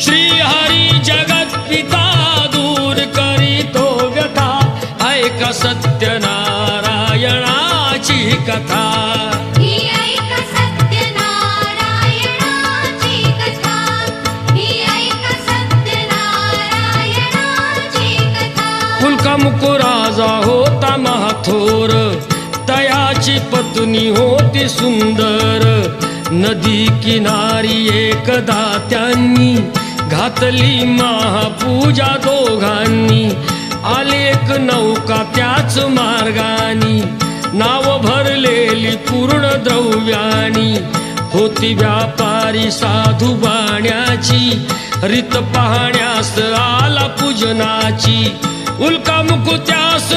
श्रीहरी जगत पिता दूर करीतो व्यथा ऐका सत्यनारायणाची कथा ही ऐका सत्यनारायणाची कथा ही ऐका सत्यनारायणाची कथा कुलकामुक राजा होता महाथोर तयाची पत्नी होती सुंदर नदी किनारी एकदा त्यांनी घातली महापूजा दोघांनी आले एक नौका त्याच मार्गानी नाव भरलेली पूर्ण द्रव्यानी होती व्यापारी साधू बाण्याची रीत पाहण्यास आला पूजनाची उल्कामुक त्यास